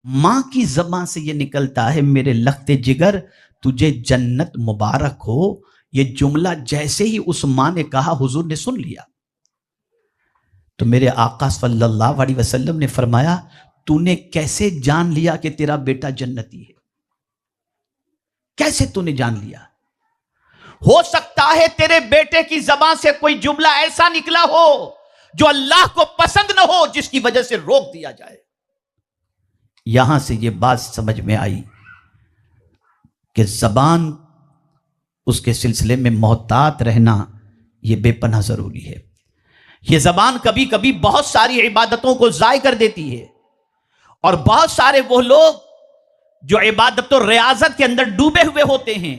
ماں کی زبان سے یہ نکلتا ہے میرے لخت جگر تجھے جنت مبارک ہو، یہ جملہ جیسے ہی اس ماں نے کہا حضور نے سن لیا تو میرے آقا صلی اللہ علیہ وسلم نے فرمایا تو نے کیسے جان لیا کہ تیرا بیٹا جنتی ہے؟ کیسے تو نے جان لیا؟ ہو سکتا ہے تیرے بیٹے کی زبان سے کوئی جملہ ایسا نکلا ہو جو اللہ کو پسند نہ ہو، جس کی وجہ سے روک دیا جائے۔ یہاں سے یہ بات سمجھ میں آئی کہ زبان، اس کے سلسلے میں محتاط رہنا یہ بے پناہ ضروری ہے۔ یہ زبان کبھی کبھی بہت ساری عبادتوں کو ضائع کر دیتی ہے، اور بہت سارے وہ لوگ جو عبادت و ریاضت کے اندر ڈوبے ہوئے ہوتے ہیں،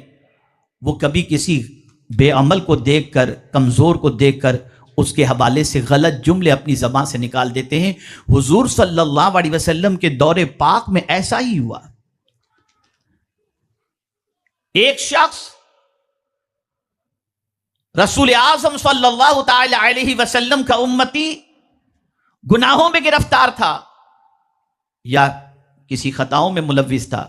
وہ کبھی کسی بے عمل کو دیکھ کر، کمزور کو دیکھ کر اس کے حوالے سے غلط جملے اپنی زبان سے نکال دیتے ہیں۔ حضور صلی اللہ علیہ وسلم کے دور پاک میں ایسا ہی ہوا۔ ایک شخص رسول اعظم صلی اللہ تعالی علیہ وسلم کا امتی گناہوں میں گرفتار تھا یا کسی خطاؤں میں ملوث تھا،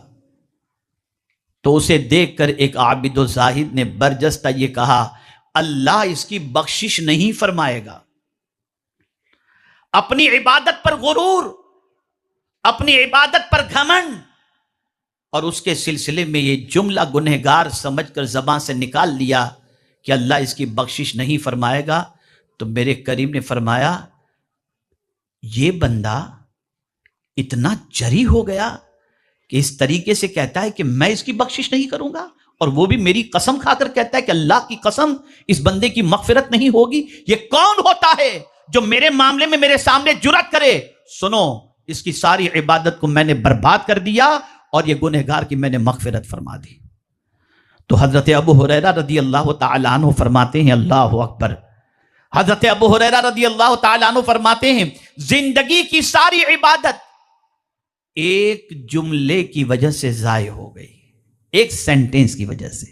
تو اسے دیکھ کر ایک عابد و زاہد نے برجستہ یہ کہا اللہ اس کی بخشش نہیں فرمائے گا۔ اپنی عبادت پر غرور، اپنی عبادت پر گھمنڈ، اور اس کے سلسلے میں یہ جملہ گنہگار سمجھ کر زبان سے نکال لیا کہ اللہ اس کی بخشش نہیں فرمائے گا، تو میرے کریم نے فرمایا یہ بندہ اتنا جری ہو گیا کہ اس طریقے سے کہتا ہے کہ میں اس کی بخشش نہیں کروں گا، اور وہ بھی میری قسم کھا کر کہتا ہے کہ اللہ کی قسم اس بندے کی مغفرت نہیں ہوگی۔ یہ کون ہوتا ہے جو میرے معاملے میں میرے سامنے جرأت کرے؟ سنو، اس کی ساری عبادت کو میں نے برباد کر دیا اور یہ گنہگار کی میں نے مغفرت فرما دی۔ تو حضرت ابو ہریرہ رضی اللہ تعالیٰ عنہ فرماتے ہیں، اللہ اکبر، حضرت ابو ہریرہ رضی اللہ تعالیٰ عنہ فرماتے ہیں زندگی کی ساری عبادت ایک جملے کی وجہ سے ضائع ہو گئی، ایک سینٹنس کی وجہ سے۔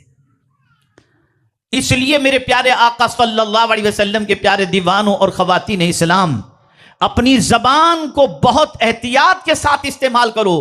اس لیے میرے پیارے آقا صلی اللہ علیہ وسلم کے پیارے دیوانوں اور خواتین اسلام، اپنی زبان کو بہت احتیاط کے ساتھ استعمال کرو۔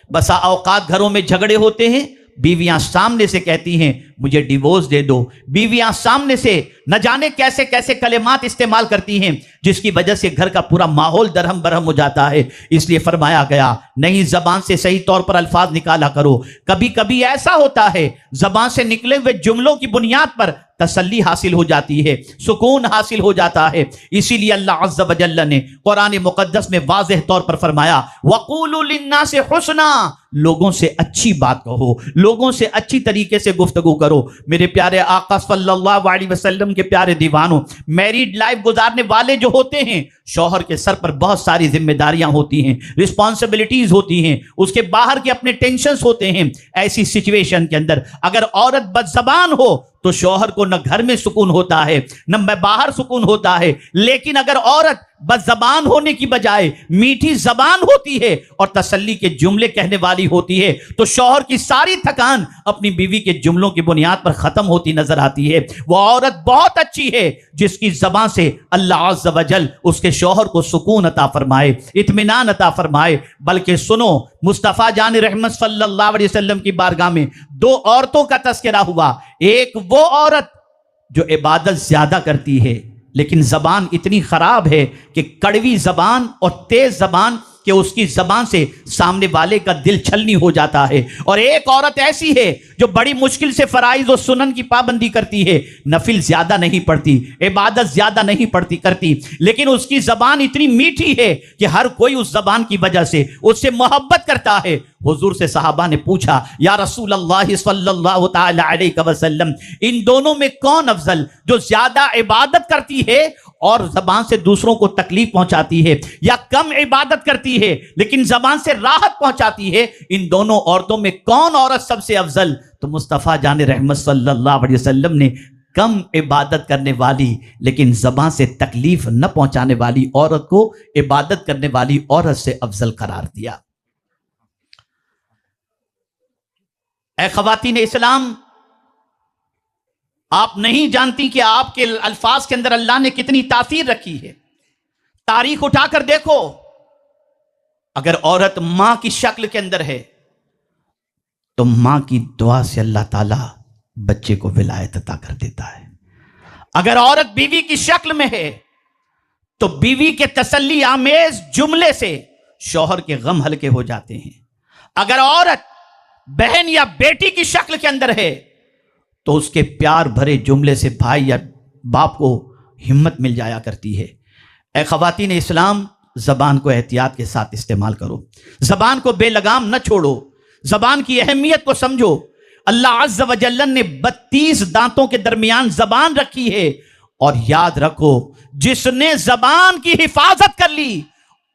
بسا اوقات گھروں میں جھگڑے ہوتے ہیں، بیویاں سامنے سے کہتی ہیں مجھے ڈیورس دے دو، بیویاں سامنے سے نہ جانے کیسے کیسے کلمات استعمال کرتی ہیں، جس کی وجہ سے گھر کا پورا ماحول درہم برہم ہو جاتا ہے۔ اس لیے فرمایا گیا نہیں، زبان سے صحیح طور پر الفاظ نکالا کرو۔ کبھی کبھی ایسا ہوتا ہے زبان سے نکلے ہوئے جملوں کی بنیاد پر تسلی حاصل ہو جاتی ہے، سکون حاصل ہو جاتا ہے۔ اسی لیے اللہ عز و جل نے قرآن مقدس میں واضح طور پر فرمایا وَقُولُوا لِلنَّاسِ حُسْنًا، لوگوں سے اچھی بات کہو، لوگوں سے اچھی طریقے سے گفتگو کرو۔ میرے پیارے آقا صلی اللہ علیہ وسلم کے پیارے دیوانوں، میریڈ لائف گزارنے والے جو ہوتے ہیں، شوہر کے سر پر بہت ساری ذمہ داریاں ہوتی ہیں، رسپانسبلٹیز ہوتی ہیں، اس کے باہر کے اپنے ٹینشنز ہوتے ہیں۔ ایسی سچویشن کے اندر اگر عورت بد زبان ہو تو شوہر کو نہ گھر میں سکون ہوتا ہے نہ باہر سکون ہوتا ہے، لیکن اگر عورت بد زبان ہونے کی بجائے میٹھی زبان ہوتی ہے اور تسلی کے جملے کہنے والی ہوتی ہے تو شوہر کی ساری تھکان اپنی بیوی کے جملوں کی بنیاد پر ختم ہوتی نظر آتی ہے۔ وہ عورت بہت اچھی ہے جس کی زبان سے اللہ عز و جل اس کے شوہر کو سکون عطا فرمائے، اطمینان عطا فرمائے۔ بلکہ سنو، مصطفیٰ جان رحمت صلی اللہ علیہ وسلم کی بارگاہ میں دو عورتوں کا تذکرہ ہوا۔ ایک وہ عورت جو عبادت زیادہ کرتی ہے لیکن زبان اتنی خراب ہے کہ کڑوی زبان اور تیز زبان کہ اس کی زبان سے سامنے والے کا دل چھلنی ہو جاتا ہے۔ اور ایک عورت ایسی ہے جو بڑی مشکل سے فرائض و سنن کی پابندی کرتی ہے، نفل زیادہ نہیں پڑھتی، عبادت زیادہ نہیں پڑھتی کرتی، لیکن اس کی زبان اتنی میٹھی ہے کہ ہر کوئی اس زبان کی وجہ سے اس سے محبت کرتا ہے۔ حضور سے صحابہ نے پوچھا یا رسول اللہ صلی اللہ تعالی علیہ وسلم، ان دونوں میں کون افضل، جو زیادہ عبادت کرتی ہے اور زبان سے دوسروں کو تکلیف پہنچاتی ہے، یا کم عبادت کرتی ہے لیکن زبان سے راحت پہنچاتی ہے؟ ان دونوں عورتوں میں کون عورت سب سے افضل؟ تو مصطفیٰ جان رحمت صلی اللہ علیہ وسلم نے کم عبادت کرنے والی لیکن زبان سے تکلیف نہ پہنچانے والی عورت کو عبادت کرنے والی عورت سے افضل قرار دیا۔ اے خواتین اسلام، آپ نہیں جانتی کہ آپ کے الفاظ کے اندر اللہ نے کتنی تاثیر رکھی ہے۔ تاریخ اٹھا کر دیکھو، اگر عورت ماں کی شکل کے اندر ہے تو ماں کی دعا سے اللہ تعالیٰ بچے کو ولایت عطا کر دیتا ہے. اگر عورت بیوی کی شکل میں ہے تو بیوی کے تسلی آمیز جملے سے شوہر کے غم ہلکے ہو جاتے ہیں. اگر عورت بہن یا بیٹی کی شکل کے اندر ہے تو اس کے پیار بھرے جملے سے بھائی یا باپ کو ہمت مل جایا کرتی ہے. اے خواتین اسلام، زبان کو احتیاط کے ساتھ استعمال کرو، زبان کو بے لگام نہ چھوڑو، زبان کی اہمیت کو سمجھو. اللہ عز و جل نے 32 دانتوں کے درمیان زبان رکھی ہے، اور یاد رکھو جس نے زبان کی حفاظت کر لی،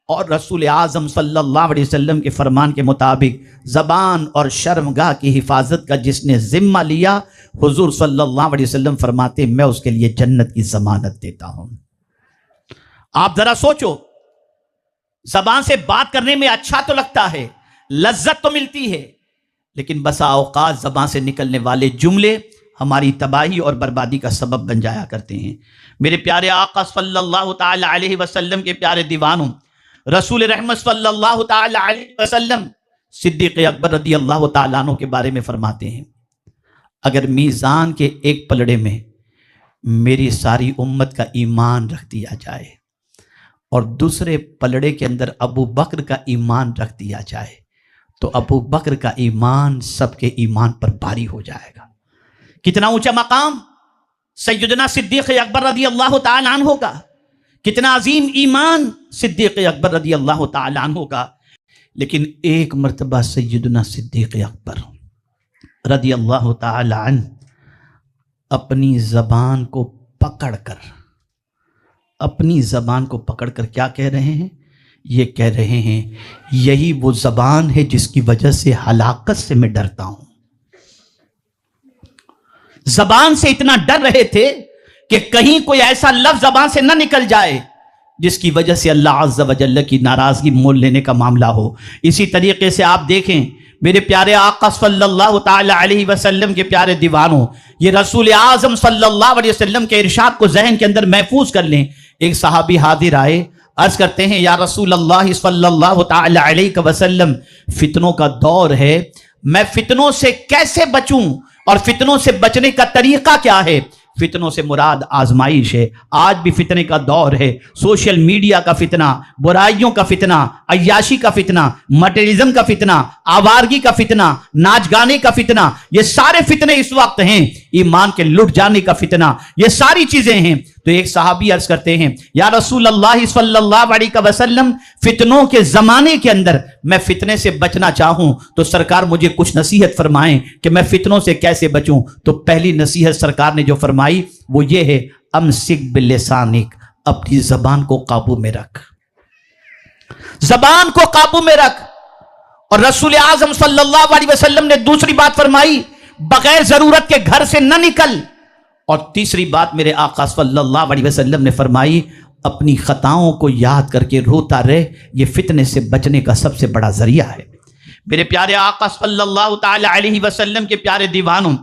اور رسول اعظم صلی اللہ علیہ وسلم کے فرمان کے مطابق زبان اور شرمگاہ کی حفاظت کا جس نے ذمہ لیا، حضور صلی اللہ علیہ وسلم فرماتے میں اس کے لیے جنت کی ضمانت دیتا ہوں. آپ ذرا سوچو، زبان سے بات کرنے میں اچھا تو لگتا ہے، لذت تو ملتی ہے، لیکن بسا اوقات زبان سے نکلنے والے جملے ہماری تباہی اور بربادی کا سبب بن جایا کرتے ہیں. میرے پیارے آقا صلی اللہ تعالی علیہ وسلم کے پیارے دیوانوں، رسول رحمت صلی اللہ تعالی علیہ وسلم صدیق اکبر رضی اللہ تعالیٰ عنہ کے بارے میں فرماتے ہیں، اگر میزان کے ایک پلڑے میں میری ساری امت کا ایمان رکھ دیا جائے اور دوسرے پلڑے کے اندر ابو بکر کا ایمان رکھ دیا جائے تو ابو بکر کا ایمان سب کے ایمان پر بھاری ہو جائے گا. کتنا اونچا مقام سیدنا صدیق اکبر رضی اللہ تعالیٰ عنہ کا، کتنا عظیم ایمان صدیق اکبر رضی اللہ تعالیٰ عنہ کا. لیکن ایک مرتبہ سیدنا صدیق اکبر رضی اللہ تعالیٰ عنہ اپنی زبان کو پکڑ کر کیا کہہ رہے ہیں؟ یہ کہہ رہے ہیں یہی وہ زبان ہے جس کی وجہ سے ہلاکت سے میں ڈرتا ہوں. زبان سے اتنا ڈر رہے تھے کہ کہیں کوئی ایسا لفظ زبان سے نہ نکل جائے جس کی وجہ سے اللہ عز و جل کی ناراضگی مول لینے کا معاملہ ہو. اسی طریقے سے آپ دیکھیں میرے پیارے آقا صلی اللہ تعالی علیہ وسلم کے پیارے دیوانوں، یہ رسول اعظم صلی اللہ علیہ وسلم کے ارشاد کو ذہن کے اندر محفوظ کر لیں. ایک صحابی حاضر آئے، عرض کرتے ہیں یا رسول اللہ صلی اللہ تعالی علیہ وسلم، فتنوں کا دور ہے، میں فتنوں سے کیسے بچوں اور فتنوں سے بچنے کا طریقہ کیا ہے؟ فتنوں سے مراد آزمائش ہے. آج بھی فتنے کا دور ہے، سوشل میڈیا کا فتنہ، برائیوں کا فتنہ، عیاشی کا فتنہ، مٹیریلزم کا فتنہ، آوارگی کا فتنہ، ناچ گانے کا فتنہ، یہ سارے فتنے اس وقت ہیں. ایمان کے لٹ جانے کا فتنہ، یہ ساری چیزیں ہیں. تو ایک صحابی عرض کرتے ہیں یا رسول اللہ صلی اللہ علیہ وسلم، فتنوں کے زمانے کے اندر میں فتنے سے بچنا چاہوں تو سرکار مجھے کچھ نصیحت فرمائیں کہ میں فتنوں سے کیسے بچوں. تو پہلی نصیحت سرکار نے جو فرمائی وہ یہ ہے، امسک بلسانک، اپنی زبان کو قابو میں رکھ، زبان کو قابو میں رکھ. اور رسول اعظم صلی اللہ علیہ وسلم نے دوسری بات فرمائی، بغیر ضرورت کے گھر سے نہ نکل. اور تیسری بات میرے آقا صلی اللہ علیہ وسلم نے فرمائی، اپنی خطاؤں کو یاد کر کے روتا رہے، یہ فتنے سے بچنے کا سب سے بڑا ذریعہ ہے. میرے پیارے آقا صلی اللہ تعالی علیہ وسلم کے پیارے دیوانوں،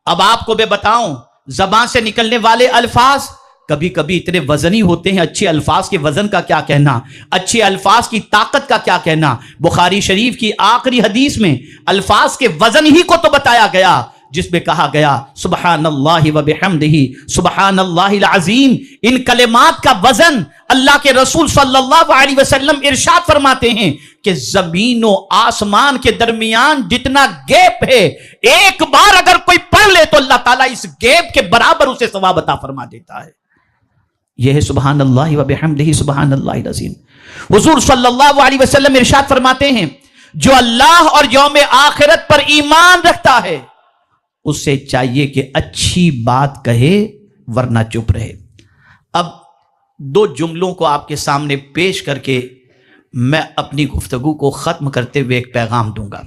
اب آپ کو میں بتاؤں، زبان سے نکلنے والے الفاظ کبھی کبھی اتنے وزنی ہوتے ہیں. اچھے الفاظ کے وزن کا کیا کہنا، اچھے الفاظ کی طاقت کا کیا کہنا. بخاری شریف کی آخری حدیث میں الفاظ کے وزن ہی کو تو بتایا گیا، جس میں کہا گیا سبحان اللہ و بحمدہ سبحان اللہ العظیم. ان کلمات کا وزن اللہ کے رسول صلی اللہ علیہ وسلم ارشاد فرماتے ہیں کہ زمین و آسمان کے درمیان جتنا گیپ ہے، ایک بار اگر کوئی پڑھ لے تو اللہ تعالیٰ اس گیپ کے برابر اسے ثواب عطا فرما دیتا ہے. یہ ہے سبحان اللہ و بحمدہ سبحان اللہ العظیم. حضور صلی اللہ علیہ وسلم ارشاد فرماتے ہیں جو اللہ اور یوم آخرت پر ایمان رکھتا ہے اس سے چاہیے کہ اچھی بات کہے ورنہ چپ رہے. اب دو جملوں کو آپ کے سامنے پیش کر کے میں اپنی گفتگو کو ختم کرتے ہوئے ایک پیغام دوں گا.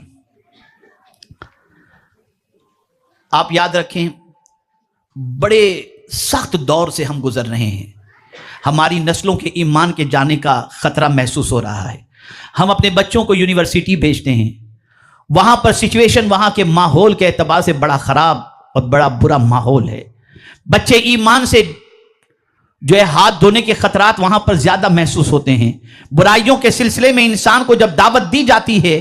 آپ یاد رکھیں، بڑے سخت دور سے ہم گزر رہے ہیں. ہماری نسلوں کے ایمان کے جانے کا خطرہ محسوس ہو رہا ہے. ہم اپنے بچوں کو یونیورسٹی بھیجتے ہیں، وہاں پر سچویشن، وہاں کے ماحول کے اعتبار سے بڑا خراب اور بڑا برا ماحول ہے. بچے ایمان سے جو ہے ہاتھ دھونے کے خطرات وہاں پر زیادہ محسوس ہوتے ہیں. برائیوں کے سلسلے میں انسان کو جب دعوت دی جاتی ہے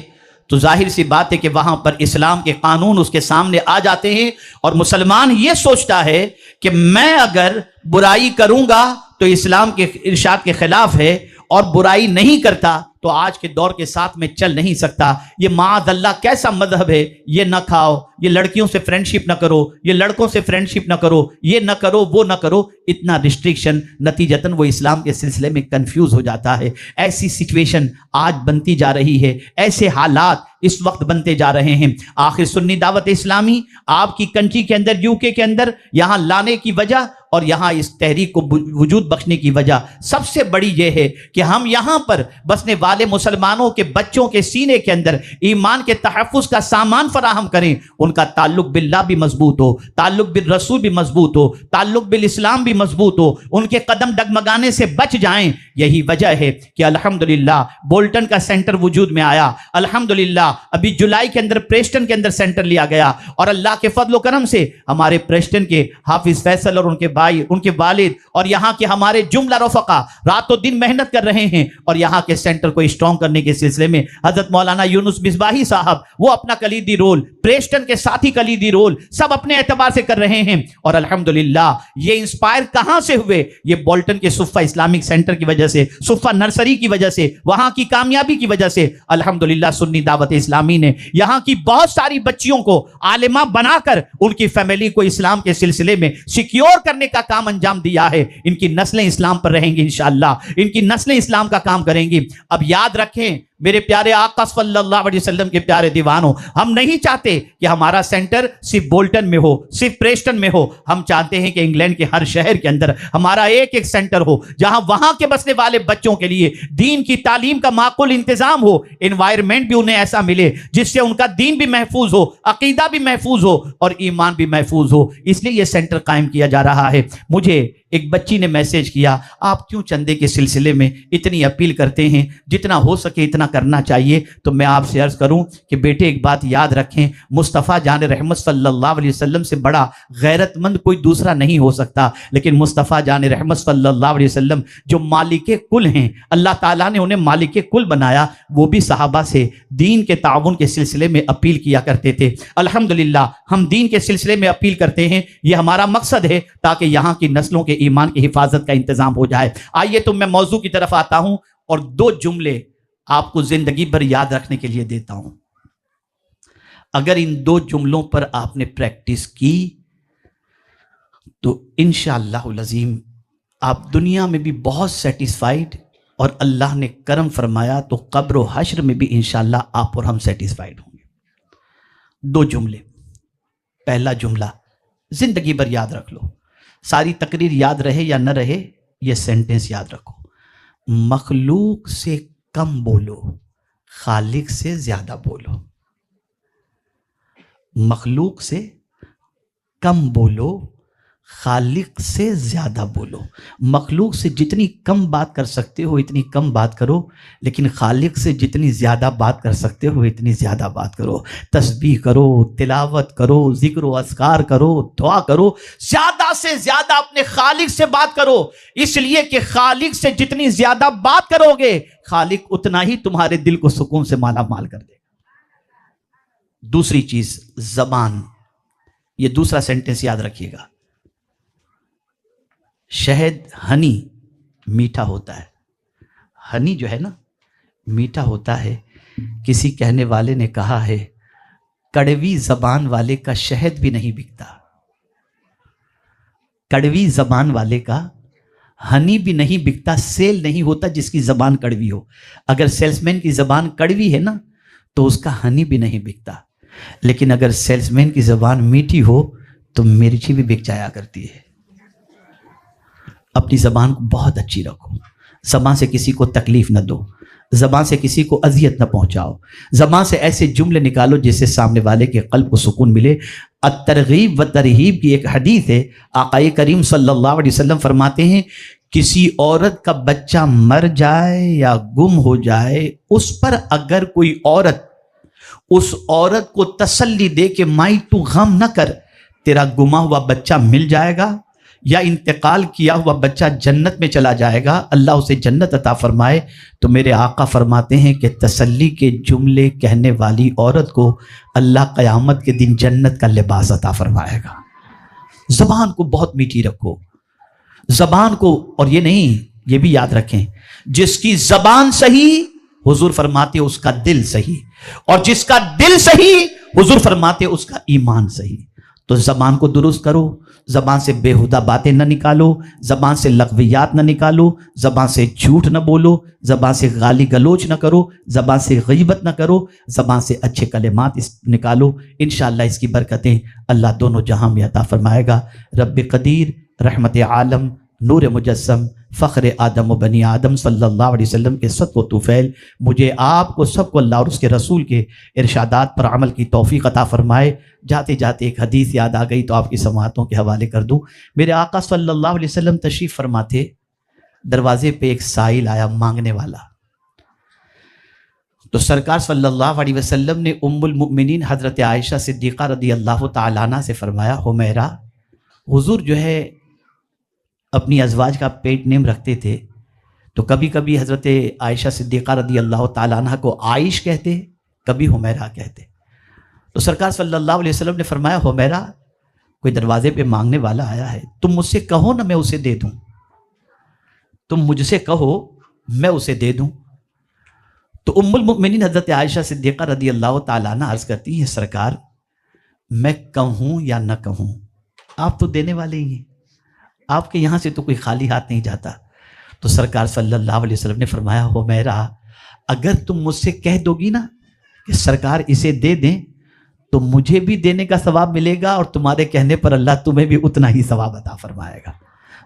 تو ظاہر سی بات ہے کہ وہاں پر اسلام کے قانون اس کے سامنے آ جاتے ہیں، اور مسلمان یہ سوچتا ہے کہ میں اگر برائی کروں گا تو اسلام کے ارشاد کے خلاف ہے، اور برائی نہیں کرتا تو آج کے دور کے ساتھ میں چل نہیں سکتا. یہ معاذ اللہ کیسا مذہب ہے، یہ نہ کھاؤ، یہ لڑکیوں سے فرینڈشپ نہ کرو، یہ لڑکوں سے فرینڈشپ نہ کرو، یہ نہ کرو، وہ نہ کرو، اتنا ریسٹرکشن، نتیجتاً وہ اسلام کے سلسلے میں کنفیوز ہو جاتا ہے. ایسی سچویشن آج بنتی جا رہی ہے، ایسے حالات اس وقت بنتے جا رہے ہیں. آخر سنی دعوت اسلامی آپ کی کنٹری کے اندر، یو کے اندر یہاں لانے کی وجہ اور یہاں اس تحریک کو وجود بخشنے کی وجہ سب سے بڑی یہ ہے کہ ہم یہاں پر بسنے والے مسلمانوں کے بچوں کے سینے کے اندر ایمان کے تحفظ کا سامان فراہم کریں. ان کا تعلق باللہ بھی مضبوط ہو، تعلق بالرسول بھی مضبوط ہو، تعلق بالاسلام بھی مضبوط ہو، ان کے قدم ڈگمگانے سے بچ جائیں. یہی وجہ ہے کہ الحمدللہ بولٹن کا سینٹر وجود میں آیا. الحمدللہ ابھی جولائی کے اندر پریسٹن کے اندر سینٹر لیا گیا، اور اللہ کے فضل و کرم سے ہمارے پریسٹن کے حافظ فیصل اور ان کے بھائی، ان کے والد اور یہاں کے ہمارے جملہ رفقا رات و دن محنت کر رہے ہیں، اور یہاں کے سینٹر کو اسٹرانگ کرنے کے سلسلے میں حضرت مولانا یونس مصباحی صاحب وہ اپنا کلیدی رول، پریسٹن کے ساتھی کلیدی رول سب اپنے اعتبار سے کر رہے ہیں. اور الحمدللہ یہ انسپائر کہاں سے ہوئے؟ یہ بولٹن کے صفہ اسلامک سینٹر کی وجہ سے، صفہ نرسری کی وجہ سے، وہاں کی کامیابی کی وجہ سے. الحمدللہ سنی دعوت اسلامی نے یہاں کی بہت ساری بچیوں کو عالمہ بنا کر ان کی فیملی کو اسلام کے سلسلے میں سیکیور کرنے کا کام انجام دیا ہے. ان کی نسلیں اسلام پر رہیں گی انشاءاللہ، ان کی نسلیں اسلام کا کام کریں گی. اب یاد رکھیں میرے پیارے آقا صلی اللہ علیہ وسلم کے پیارے دیوانوں، ہم نہیں چاہتے کہ ہمارا سینٹر صرف بولٹن میں ہو، صرف پریسٹن میں ہو. ہم چاہتے ہیں کہ انگلینڈ کے ہر شہر کے اندر ہمارا ایک ایک سینٹر ہو جہاں وہاں کے بسنے والے بچوں کے لیے دین کی تعلیم کا معقول انتظام ہو، انوائرمنٹ بھی انہیں ایسا ملے جس سے ان کا دین بھی محفوظ ہو، عقیدہ بھی محفوظ ہو اور ایمان بھی محفوظ ہو. اس لیے یہ سینٹر قائم کیا جا رہا ہے. مجھے ایک بچی نے میسج کیا، آپ کیوں چندے کے سلسلے میں اتنی اپیل کرتے ہیں، جتنا ہو سکے اتنا کرنا چاہیے. تو میں آپ سے عرض کروں کہ بیٹے ایک بات یاد رکھیں، مصطفیٰ جان رحمت صلی اللہ علیہ وسلم سے بڑا غیرت مند کوئی دوسرا نہیں ہو سکتا. لیکن مصطفیٰ جان رحمت صلی اللہ علیہ وسلم جو مالک کل ہیں، اللہ تعالیٰ نے انہیں مالک کل بنایا، وہ بھی صحابہ سے دین کے تعاون کے سلسلے میں اپیل کیا کرتے تھے. الحمدللہ ہم دین کے سلسلے میں اپیل کرتے ہیں، یہ ہمارا مقصد ہے تاکہ یہاں کی نسلوں کے ایمان کی حفاظت کا انتظام ہو جائے. آئیے تو میں موضوع کی طرف آتا ہوں اور 2 جملے آپ کو زندگی بھر یاد رکھنے کے لیے دیتا ہوں. اگر ان 2 جملوں پر آپ نے پریکٹس کی تو انشاءاللہ العظیم آپ دنیا میں بھی بہت سیٹسفائیڈ، اور اللہ نے کرم فرمایا تو قبر و حشر میں بھی انشاءاللہ آپ اور ہم سیٹسفائیڈ ہوں گے. 2 جملے. پہلا جملہ زندگی بھر یاد رکھ لو، ساری تقریر یاد رہے یا نہ رہے، یہ سینٹنس یاد رکھو: مخلوق سے کم بولو، خالق سے زیادہ بولو. مخلوق سے کم بولو، خالق سے زیادہ بولو. مخلوق سے جتنی کم بات کر سکتے ہو اتنی کم بات کرو، لیکن خالق سے جتنی زیادہ بات کر سکتے ہو اتنی زیادہ بات کرو. تسبیح کرو، تلاوت کرو، ذکر و اذکار کرو، دعا کرو، زیادہ سے زیادہ اپنے خالق سے بات کرو. اس لیے کہ خالق سے جتنی زیادہ بات کرو گے خالق اتنا ہی تمہارے دل کو سکون سے مالا مال کر دے گا. دوسری چیز زبان. یہ دوسرا سینٹنس یاد رکھیے گا. شہد ہنی میٹھا ہوتا ہے، ہنی جو ہے نا میٹھا ہوتا ہے. کسی کہنے والے نے کہا ہے کڑوی زبان والے کا شہد بھی نہیں بکتا. کڑوی زبان والے کا ہنی بھی نہیں بکتا، سیل نہیں ہوتا جس کی زبان کڑوی ہو. اگر سیلس مین کی زبان کڑوی ہے نا تو اس کا ہنی بھی نہیں بکتا، لیکن اگر سیلس مین کی زبان میٹھی ہو تو مرچی بھی بک جایا کرتی ہے. اپنی زبان کو بہت اچھی رکھو، زبان سے کسی کو تکلیف نہ دو، زبان سے کسی کو اذیت نہ پہنچاؤ، زبان سے ایسے جملے نکالو جس سے سامنے والے کے قلب کو سکون ملے. الترغیب و ترہیب کی ایک حدیث ہے، آقا کریم صلی اللہ علیہ وسلم فرماتے ہیں کسی عورت کا بچہ مر جائے یا گم ہو جائے، اس پر اگر کوئی عورت اس عورت کو تسلی دے کہ مائی تو غم نہ کر، تیرا گما ہوا بچہ مل جائے گا، یا انتقال کیا ہوا بچہ جنت میں چلا جائے گا، اللہ اسے جنت عطا فرمائے، تو میرے آقا فرماتے ہیں کہ تسلی کے جملے کہنے والی عورت کو اللہ قیامت کے دن جنت کا لباس عطا فرمائے گا۔ زبان کو بہت میٹھی رکھو، زبان کو، اور یہ نہیں، یہ بھی یاد رکھیں، جس کی زبان صحیح حضور فرماتے اس کا دل صحیح، اور جس کا دل صحیح حضور فرماتے اس کا ایمان صحیح۔ تو زبان کو درست کرو، زبان سے بےہودہ باتیں نہ نکالو، زبان سے لغویات نہ نکالو، زبان سے جھوٹ نہ بولو، زبان سے گالی گلوچ نہ کرو، زبان سے غیبت نہ کرو، زبان سے اچھے کلمات نکالو۔ انشاءاللہ اس کی برکتیں اللہ دونوں جہاں میں عطا فرمائے گا۔ رب قدیر، رحمت عالم، نور مجسم، فخر آدم و بنی آدم صلی اللہ علیہ وسلم کے صدق و طفیل مجھے آپ کو سب کو اللہ اور اس کے رسول کے ارشادات پر عمل کی توفیق عطا فرمائے۔ جاتے جاتے ایک حدیث یاد آ گئی تو آپ کی سماعتوں کے حوالے کر دوں۔ میرے آقا صلی اللہ علیہ وسلم تشریف فرما تھے، دروازے پہ ایک سائل آیا مانگنے والا، تو سرکار صلی اللہ علیہ وسلم نے ام المؤمنین حضرت عائشہ صدیقہ رضی اللہ تعالیٰ عنہ سے فرمایا، حمیرہ، حضور جو ہے اپنی ازواج کا پیٹ نیم رکھتے تھے، تو کبھی کبھی حضرت عائشہ صدیقہ رضی اللہ تعالیٰ عنہ کو عائش کہتے، کبھی حمیرہ کہتے۔ تو سرکار صلی اللہ علیہ وسلم نے فرمایا، حمیرہ، کوئی دروازے پہ مانگنے والا آیا ہے، تم مجھ سے کہو نا میں اسے دے دوں، تم مجھ سے کہو میں اسے دے دوں۔ تو ام المؤمنین حضرت عائشہ صدیقہ رضی اللہ تعالیٰ عنہ عرض کرتی ہیں، سرکار میں کہوں یا نہ کہوں، آپ تو دینے والے ہی ہیں، آپ کے یہاں سے تو کوئی خالی ہاتھ نہیں جاتا۔ تو سرکار صلی اللہ علیہ وسلم نے فرمایا، حمیرہ، اگر تم مجھ سے کہہ دو گی نا کہ سرکار اسے دے دیں، تو مجھے بھی دینے کا ثواب ملے گا، اور تمہارے کہنے پر اللہ تمہیں بھی اتنا ہی ثواب عطا فرمائے گا۔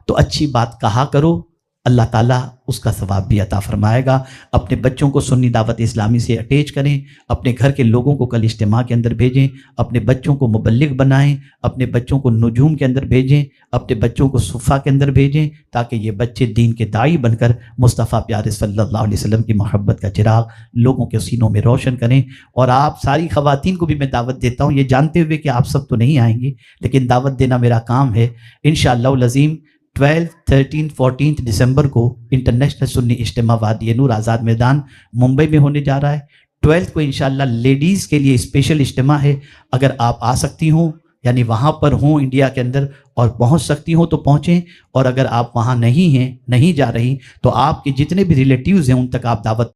تو اچھی بات کہا کرو، اللہ تعالیٰ اس کا ثواب بھی عطا فرمائے گا۔ اپنے بچوں کو سنی دعوت اسلامی سے اٹیچ کریں، اپنے گھر کے لوگوں کو کل اجتماع کے اندر بھیجیں، اپنے بچوں کو مبلغ بنائیں، اپنے بچوں کو نجوم کے اندر بھیجیں، اپنے بچوں کو صفہ کے اندر بھیجیں، تاکہ یہ بچے دین کے داعی بن کر مصطفیٰ پیارے صلی اللہ علیہ وسلم کی محبت کا چراغ لوگوں کے سینوں میں روشن کریں۔ اور آپ ساری خواتین کو بھی میں دعوت دیتا ہوں، یہ جانتے ہوئے کہ آپ سب تو نہیں آئیں گی، لیکن دعوت دینا میرا کام ہے۔ انشاءاللہ العظیم 12، 13، 14 دسمبر کو انٹرنیشنل سنی اجتماع وادی نور آزاد میدان ممبئی میں ہونے جا رہا ہے۔ 12 کو انشاءاللہ لیڈیز کے لیے اسپیشل اجتماع ہے۔ اگر آپ آ سکتی ہوں، یعنی وہاں پر ہوں انڈیا کے اندر اور پہنچ سکتی ہوں تو پہنچیں، اور اگر آپ وہاں نہیں ہیں، نہیں جا رہی، تو آپ کے جتنے بھی ریلیٹیوز ہیں ان تک آپ دعوت